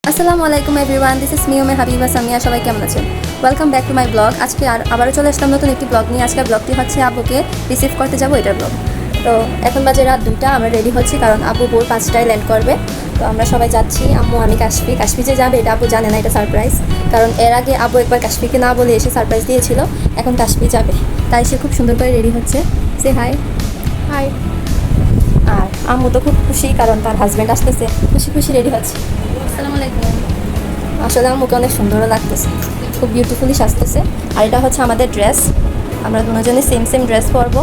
আসসালামু আলাইকুম everyone, this is me Ome Habiba Samia. সবাই কেমন আছেন? Welcome back to my blog. আজকে আবারও চলে আসলাম নতুন একটি ব্লগ নিয়ে। আজকের ব্লগটি হচ্ছে আব্বুকে রিসিভ করতে যাবো, এটার ব্লগ। তো এখন বাজে রাত 2টা, আমরা রেডি হচ্ছি কারণ আব্বু ভোর 5টায় ল্যান্ড করবে। তো আমরা সবাই যাচ্ছি, আম্মু, আমি, কাশফি যে যাবে এটা আব্বু জানে না, এটা সারপ্রাইজ। কারণ এর আগে আব্বু একবার কাশফিকে না বলে এসে সারপ্রাইজ দিয়েছিল, এখন কাশফি যাবে, তাই সে খুব সুন্দর করে রেডি হচ্ছে। সে হাই হাই। আর আম্মু তো খুব খুশি কারণ তার হাজব্যান্ড আসতেছে, খুশি রেডি হচ্ছে। আসসালামু আলাইকুম। আসলে আম্মুকে অনেক সুন্দরও লাগতেছে, খুব বিউটিফুলি সাজতেছে। আর এটা হচ্ছে আমাদের ড্রেস, আমরা দুজনে সেম ড্রেস পরবো।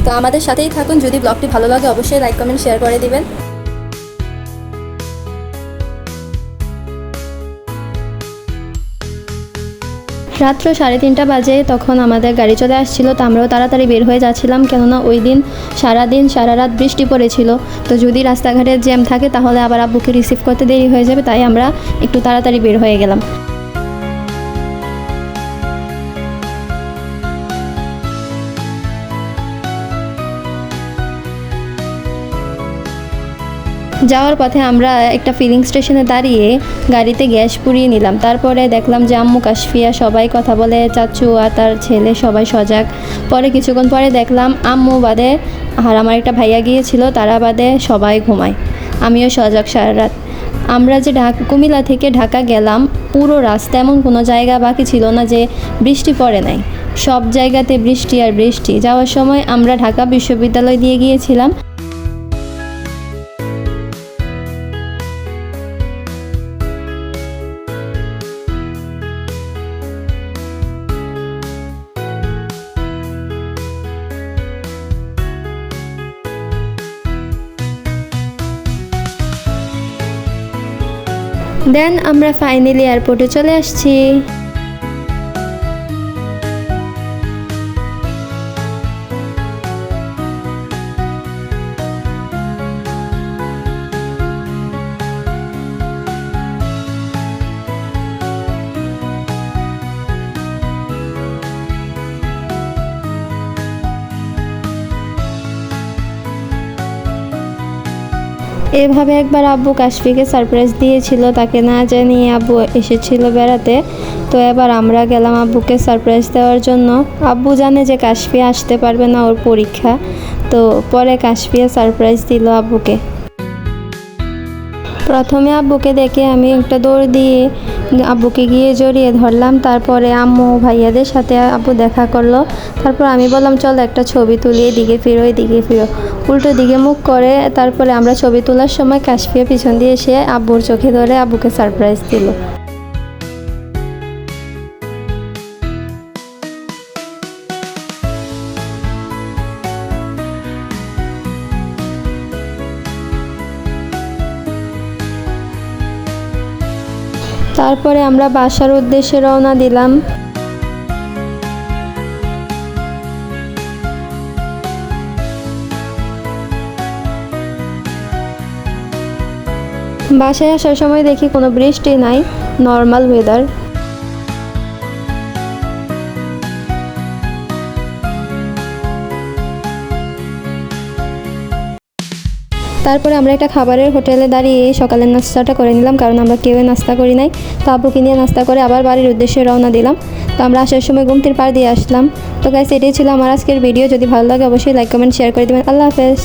তো আমাদের সাথেই থাকুন, যদি ব্লগটি ভালো লাগে অবশ্যই লাইক কমেন্ট শেয়ার করে দিবেন। রাত্র 3:30 বাজে তখন আমাদের গাড়ি চলে আসছিল। তো আমরাও তাড়াতাড়ি বের হয়ে যাচ্ছিলাম, কেননা ওই দিন সারা রাত বৃষ্টি পড়েছিল। তো যদি রাস্তাঘাটে জ্যাম থাকে তাহলে আবার আব্বুকে রিসিভ করতে দেরি হয়ে যাবে, তাই আমরা একটু তাড়াতাড়ি বের হয়ে গেলাম। যাওয়ার পথে আমরা একটা ফিলিং স্টেশনে দাঁড়িয়ে গাড়িতে গ্যাস পুড়িয়ে নিলাম। তারপরে দেখলাম যে আম্মু, কাশফিয়া সবাই কথা বলে, চাচু আর তার ছেলে সবাই সজাগ। পরে কিছুক্ষণ পরে দেখলাম আম্মু বাদে আর আমার একটা ভাইয়া গিয়েছিল, তারা বাদে সবাই ঘুমায়, আমিও সজাগ সারা রাত। আমরা যে কুমিল্লা থেকে ঢাকা গেলাম, পুরো রাস্তা এমন কোনো জায়গা বাকি ছিল না যে বৃষ্টি পড়ে নাই, সব জায়গাতে বৃষ্টি আর বৃষ্টি। যাওয়ার সময় আমরা ঢাকা বিশ্ববিদ্যালয় দিয়ে গিয়েছিলাম। দেন আমরা ফাইনালি এয়ারপোর্টে চলে আসছি। এভাবে একবার আব্বু কাশফিকে সারপ্রাইজ দিয়েছিল, তাকে না জানিয়ে আব্বু এসেছিল বেড়াতে। তো এবার আমরা গেলাম আব্বুকে সারপ্রাইজ দেওয়ার জন্য। আব্বু জানে যে কাশফি আসতে পারবে না, ওর পরীক্ষা। তো পরে কাশফিয়া সারপ্রাইজ দিল আব্বুকে। প্রথমে আব্বুকে দেখে আমি একটা দৌড় দিয়ে আব্বুকে গিয়ে জড়িয়ে ধরলাম। তারপরে আম্মু, ভাইয়াদের সাথে আব্বু দেখা করলো। তারপর আমি বললাম চল একটা ছবি তুলি, এদিকে ফিরো। উল্টো দিকে মুখ করে। তারপরে আমরা ছবি তোলার সময় কাশফিয়া পিছন দিয়ে এসে আব্বুর চোখে ধরে আব্বুকে সারপ্রাইজ দিল। তারপরে আমরা বাসার উদ্দেশ্যে রওনা দিলাম। বাসায় আসার সময় দেখি কোনো বৃষ্টি নাই, নর্মাল ওয়েদার। তারপরে আমরা একটা খাবারের হোটেলে দাঁড়িয়ে সকালের নাস্তাটা করে নিলাম, কারণ আমরা কেউ নাস্তা করি নাই। তো আব্বুকে নিয়ে নাস্তা করে আবার বাড়ির উদ্দেশ্যে রওনা দিলাম। তো আমরা আসার সময় গুমতির পাড় দিয়ে আসলাম। তো গাইস, এটাই ছিল আমার আজকের ভিডিও। যদি ভালো লাগে অবশ্যই লাইক কমেন্ট শেয়ার করে দেবেন। আল্লাহ হাফেজ।